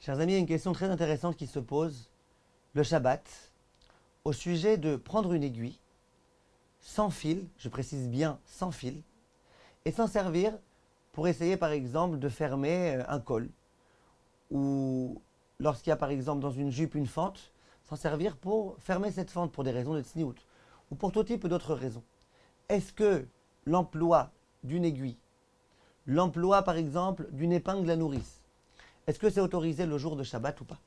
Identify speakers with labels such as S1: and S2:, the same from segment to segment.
S1: Chers amis, il y a une question très intéressante qui se pose le Shabbat au sujet de prendre une aiguille sans fil, je précise bien sans fil, et s'en servir pour essayer par exemple de fermer un col ou lorsqu'il y a par exemple dans une jupe une fente, s'en servir pour fermer cette fente pour des raisons de tsniout ou pour tout type d'autres raisons. Est-ce que l'emploi d'une aiguille, l'emploi par exemple d'une épingle à nourrice, est-ce que c'est autorisé le jour de Shabbat ou pas?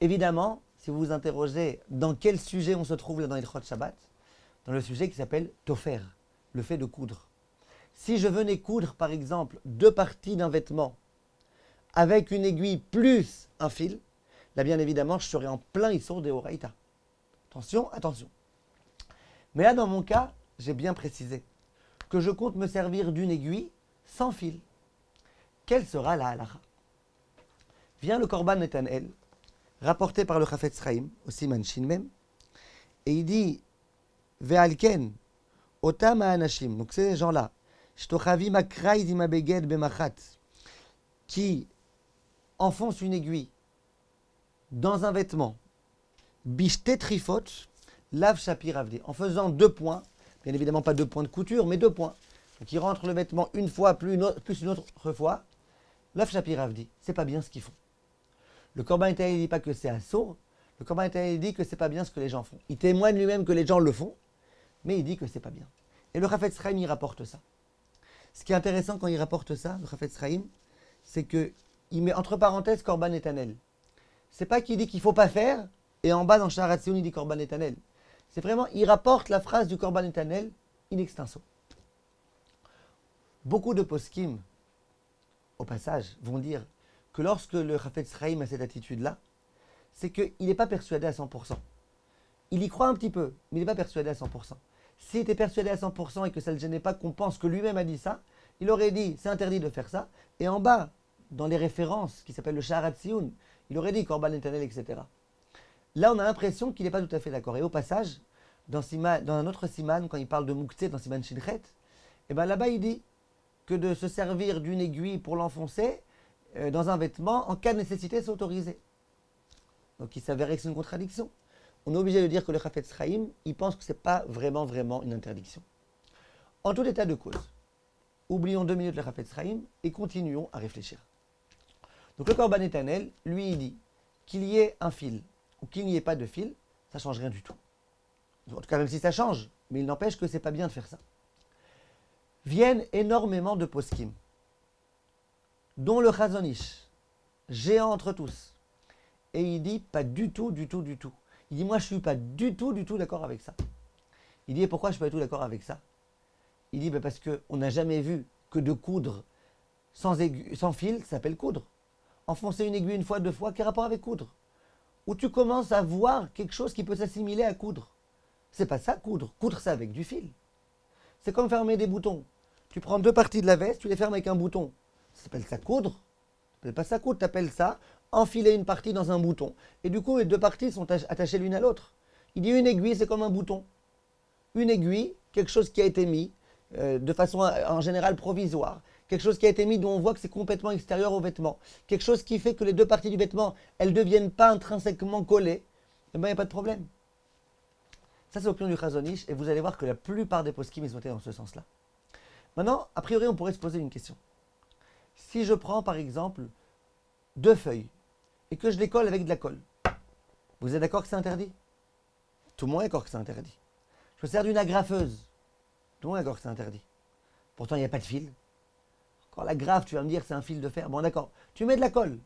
S1: Évidemment, si vous vous interrogez dans quel sujet on se trouve là dans Hilchot Shabbat, dans le sujet qui s'appelle Tofer, le fait de coudre. Si je venais coudre par exemple deux parties d'un vêtement avec une aiguille plus un fil, là bien évidemment je serais en plein Issour de Horaïta. Attention, attention. Mais là dans mon cas, j'ai bien précisé que je compte me servir d'une aiguille sans fil. Quelle sera la halacha? Vient le Korban Netanel, rapporté par le Chafetz Chaim, au Siman Shin Mem, et il dit Ve'alken, otam ha'anashim, donc ces gens-là, shtochavi makraï dimabeged bemachat, qui enfoncent une aiguille dans un vêtement, bishte trifot, lav shapir avdi, en faisant 2 points, bien évidemment pas 2 points de couture, mais 2 points. Donc ils rentrent le vêtement une fois, plus une autre fois, lav shapir avdi, c'est pas bien ce qu'ils font. Le Korban Netanel ne dit pas que c'est assour, le Korban Netanel dit que c'est pas bien ce que les gens font. Il témoigne lui-même que les gens le font, mais il dit que c'est pas bien. Et le Chafetz Chaim, il rapporte ça. Ce qui est intéressant quand il rapporte ça, le Chafetz Chaim, c'est qu'il met entre parenthèses Korban Netanel. C'est pas qu'il dit qu'il faut pas faire, et en bas dans Sha'ar HaTziyun, il dit Korban Netanel. C'est vraiment, il rapporte la phrase du Korban Netanel in extenso. Beaucoup de poskim, au passage, vont dire que lorsque le Chafetz Chaim a cette attitude-là, c'est qu'il n'est pas persuadé à 100%. Il y croit un petit peu, mais il n'est pas persuadé à 100%. S'il était persuadé à 100% et que ça ne le gênait pas qu'on pense que lui-même a dit ça, il aurait dit c'est interdit de faire ça. Et en bas, dans les références qui s'appellent le Sha'ar HaTziyun, il aurait dit Korban Netanel, etc. Là, on a l'impression qu'il n'est pas tout à fait d'accord. Et au passage, dans un autre siman, quand il parle de Mouktsé, dans Siman Shinchet, et bien là-bas, il dit que de se servir d'une aiguille pour l'enfoncer dans un vêtement, en cas de nécessité, c'est autorisé. Donc il s'avérait que c'est une contradiction. On est obligé de dire que le Chafetz Chaim, il pense que ce n'est pas vraiment une interdiction. En tout état de cause, oublions 2 minutes le Chafetz Chaim et continuons à réfléchir. Donc le Korban Netanel, lui, il dit qu'il y ait un fil ou qu'il n'y ait pas de fil, ça ne change rien du tout. En tout cas, même si ça change, mais il n'empêche que ce n'est pas bien de faire ça. Viennent énormément de poskim, dont le Chazon Ish, géant entre tous. Et il dit pas du tout. Il dit moi je ne suis pas du tout d'accord avec ça. Il dit et pourquoi je ne suis pas du tout d'accord avec ça? Il dit parce qu'on n'a jamais vu que de coudre sans fil, ça s'appelle coudre. Enfoncer une aiguille une fois, 2 fois, quel rapport avec coudre? Où tu commences à voir quelque chose qui peut s'assimiler à coudre. C'est pas ça coudre. Coudre c'est avec du fil. C'est comme fermer des boutons. Tu prends 2 parties de la veste, tu les fermes avec un bouton. Ça s'appelle ça coudre. Tu n'appelles pas ça coudre, tu appelles ça enfiler une partie dans un bouton. Et du coup, les 2 parties sont attachées l'une à l'autre. Il dit une aiguille, c'est comme un bouton. Une aiguille, quelque chose qui a été mis de façon en général provisoire. Quelque chose qui a été mis dont on voit que c'est complètement extérieur au vêtement. Quelque chose qui fait que les 2 parties du vêtement, elles ne deviennent pas intrinsèquement collées. Eh bien, il n'y a pas de problème. Ça, c'est l'opinion du Chazon Ish, et vous allez voir que la plupart des poskim ils ont été dans ce sens-là. Maintenant, a priori, on pourrait se poser une question. Si je prends, par exemple, 2 feuilles, et que je les colle avec de la colle, vous êtes d'accord que c'est interdit? Tout le monde est d'accord que c'est interdit. Je me sers d'une agrafeuse. Tout le monde est d'accord que c'est interdit. Pourtant, il n'y a pas de fil. Quand l'agrafe, tu vas me dire c'est un fil de fer. Bon, d'accord. Tu mets de la colle.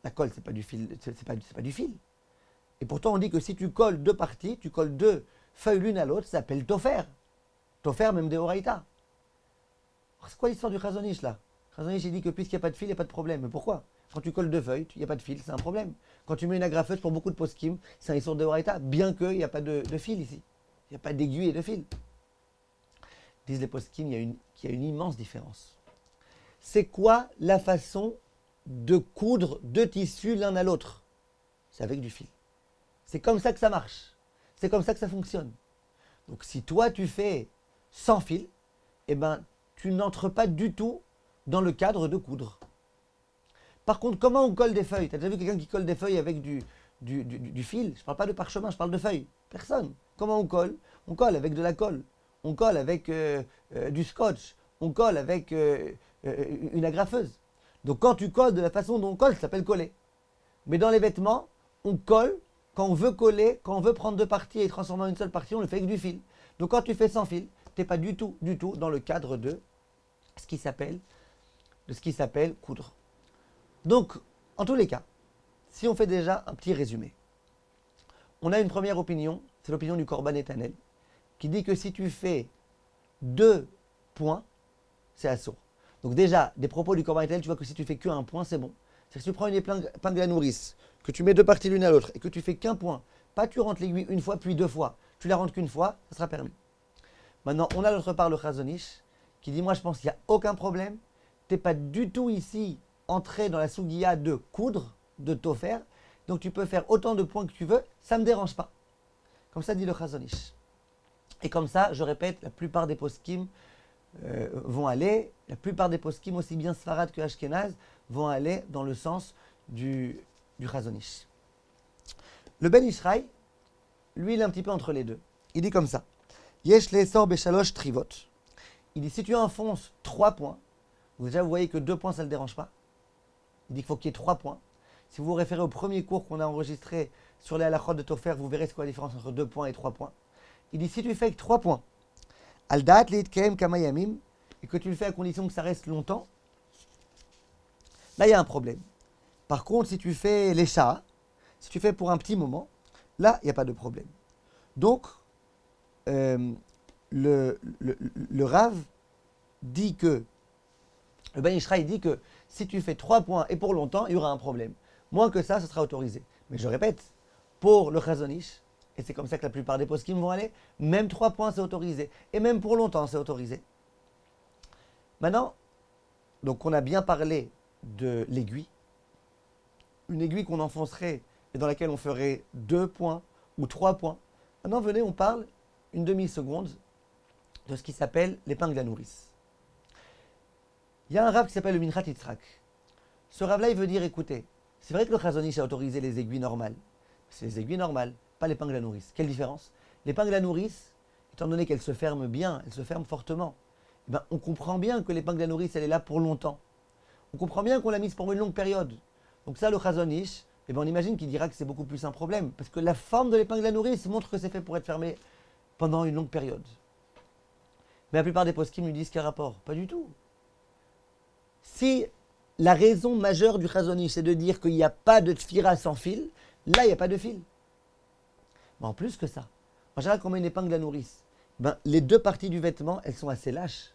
S1: La colle, c'est pas du fil. C'est pas du fil. Et pourtant, on dit que si tu colles 2 parties, tu colles 2 feuilles l'une à l'autre, ça s'appelle tofer. Tofer, même de Horaïta. C'est quoi l'histoire du Chazon Ish là? Chazon Ish, il dit que puisqu'il n'y a pas de fil, il n'y a pas de problème. Mais pourquoi? Quand tu colles 2 feuilles, il n'y a pas de fil, c'est un problème. Quand tu mets une agrafeuse pour beaucoup de poskim, c'est un histoire de Horaïta, bien qu'il n'y a pas de fil ici. Il n'y a pas d'aiguille et de fil. Disent les poskim, qu'il y a une immense différence. C'est quoi la façon de coudre 2 tissus l'un à l'autre? C'est avec du fil. C'est comme ça que ça marche. C'est comme ça que ça fonctionne. Donc si toi tu fais sans fil, eh ben tu n'entres pas du tout dans le cadre de coudre. Par contre, comment on colle des feuilles? Tu as déjà vu quelqu'un qui colle des feuilles avec du fil? Je ne parle pas de parchemin, je parle de feuilles. Personne. Comment on colle? On colle avec de la colle. On colle avec du scotch. On colle avec une agrafeuse. Donc quand tu colles de la façon dont on colle, ça s'appelle coller. Mais dans les vêtements, on colle quand on veut coller, quand on veut prendre deux parties et transformer en une seule partie, on le fait avec du fil. Donc quand tu fais sans fil, tu n'es pas du tout dans le cadre de ce qui s'appelle coudre. Donc, en tous les cas, si on fait déjà un petit résumé, on a une première opinion, c'est l'opinion du Korban Netanel, qui dit que si tu fais 2 points, c'est assourd. Donc déjà, des propos du Korban Netanel, tu vois que si tu fais qu'un point, c'est bon. C'est que si tu prends une épingle à nourrice, que tu mets deux parties l'une à l'autre, et que tu fais qu'un point, pas tu rentres l'aiguille une fois, puis 2 fois, tu la rentres qu'une fois, ça sera permis. Maintenant, on a l'autre part, le Chazon Ish, qui dit, moi je pense qu'il n'y a aucun problème, tu n'es pas du tout ici entré dans la sougiya de coudre, de tofer, donc tu peux faire autant de points que tu veux, ça ne me dérange pas. Comme ça dit le Chazon Ish. Et comme ça, je répète, la plupart des poskim vont aller, la plupart des poskim, aussi bien Sfarad que Ashkenaz, vont aller dans le sens du Chazon Ish. Le Ben Ishraï, lui, il est un petit peu entre les deux. Il dit comme ça. Yesh le'esor beshalosh trivot. Il dit, si tu enfonces 3 points, déjà vous voyez que 2 points, ça ne le dérange pas. Il dit qu'il faut qu'il y ait 3 points. Si vous vous référez au premier cours qu'on a enregistré sur les halachot de Tofer, vous verrez c'est quoi la différence entre 2 points et 3 points. Il dit, si tu fais que 3 points, al da'at le'itkeem kama yamim, et que tu le fais à condition que ça reste longtemps, là il y a un problème. Par contre, si tu fais les shahs, si tu fais pour un petit moment, là il n'y a pas de problème. Donc, le Rav dit que, le Ben Ishraï dit que si tu fais 3 points et pour longtemps, il y aura un problème. Moins que ça sera autorisé. Mais je répète, pour le Chazon Ish, et c'est comme ça que la plupart des poskim vont aller, même 3 points c'est autorisé. Et même pour longtemps c'est autorisé. Maintenant, donc on a bien parlé de l'aiguille. Une aiguille qu'on enfoncerait et dans laquelle on ferait 2 points ou 3 points. Maintenant, venez, on parle une demi-seconde de ce qui s'appelle l'épingle à nourrice. Il y a un rav qui s'appelle le Minchat Yitzhak. Ce rav-là, il veut dire, écoutez, c'est vrai que le Chazon Ish a autorisé les aiguilles normales. C'est les aiguilles normales, pas l'épingle à nourrice. Quelle différence? L'épingle à nourrice, étant donné qu'elle se ferme bien, elle se ferme fortement, eh ben, on comprend bien que l'épingle à nourrice, elle est là pour longtemps. On comprend bien qu'on l'a mise pour une longue période. Donc ça, le Chazon Ish, eh ben, on imagine qu'il dira que c'est beaucoup plus un problème. Parce que la forme de l'épingle à nourrice montre que c'est fait pour être fermé pendant une longue période. Mais la plupart des poskim lui disent qu'il y a rapport. Pas du tout. Si la raison majeure du Chazon Ish, c'est de dire qu'il n'y a pas de tfira sans fil, là, il n'y a pas de fil. Mais en plus que ça, en général, quand on met une épingle à nourrice, ben, les 2 parties du vêtement, elles sont assez lâches.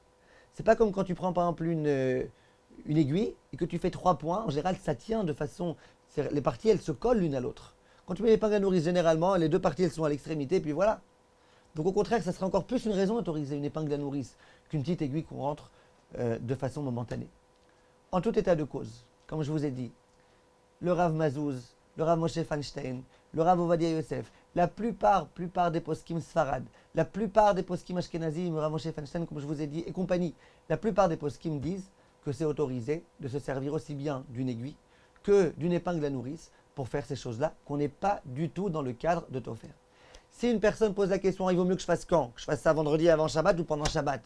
S1: C'est pas comme quand tu prends par exemple une aiguille et que tu fais 3 points, en général, ça tient de façon... Les parties, elles se collent l'une à l'autre. Quand tu mets l'épingle à nourrice, généralement, les 2 parties, elles sont à l'extrémité, puis voilà. Donc au contraire, ça serait encore plus une raison d'autoriser une épingle à nourrice qu'une petite aiguille qu'on rentre de façon momentanée. En tout état de cause, comme je vous ai dit, le Rav Mazouz, le Rav Moshe Feinstein, le Rav Ovadia Yosef, la plupart des poskim Sfarad, la plupart des poskim Ashkenazim, le Rav Moshe Feinstein, comme je vous ai dit, et compagnie, la plupart des poskim disent que c'est autorisé de se servir aussi bien d'une aiguille que d'une épingle à nourrice pour faire ces choses-là, qu'on n'est pas du tout dans le cadre de Tofer. Si une personne pose la question, il vaut mieux que je fasse quand? Que je fasse ça vendredi avant Shabbat ou pendant Shabbat?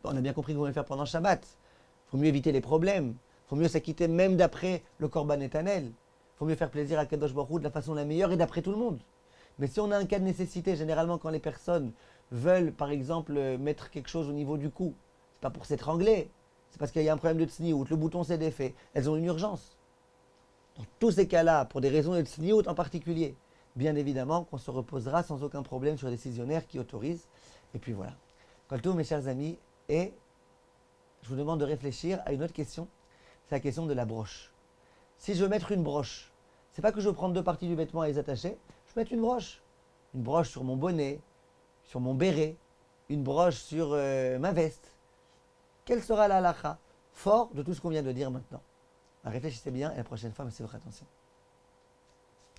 S1: Bon, on a bien compris qu'on va le faire pendant Shabbat. Il faut mieux éviter les problèmes. Il faut mieux s'acquitter même d'après le Korban Netanel. Il faut mieux faire plaisir à Kadosh Baruch Hu de la façon la meilleure et d'après tout le monde. Mais si on a un cas de nécessité, généralement quand les personnes veulent par exemple mettre quelque chose au niveau du cou, c'est pas pour s'étrangler, c'est parce qu'il y a un problème de tsniout, le bouton s'est défait, elles ont une urgence. Dans tous ces cas-là, pour des raisons de tsniout en particulier, bien évidemment qu'on se reposera sans aucun problème sur les décisionnaires qui autorisent. Et puis voilà. Quant à tout, mes chers amis, et je vous demande de réfléchir à une autre question, c'est la question de la broche. Si je veux mettre une broche, c'est pas que je veux prendre 2 parties du vêtement et les attacher, je peux mettre une broche. Une broche sur mon bonnet, sur mon béret, une broche sur ma veste. Quelle sera la halakha fort de tout ce qu'on vient de dire maintenant? Réfléchissez bien et la prochaine fois, merci de votre attention.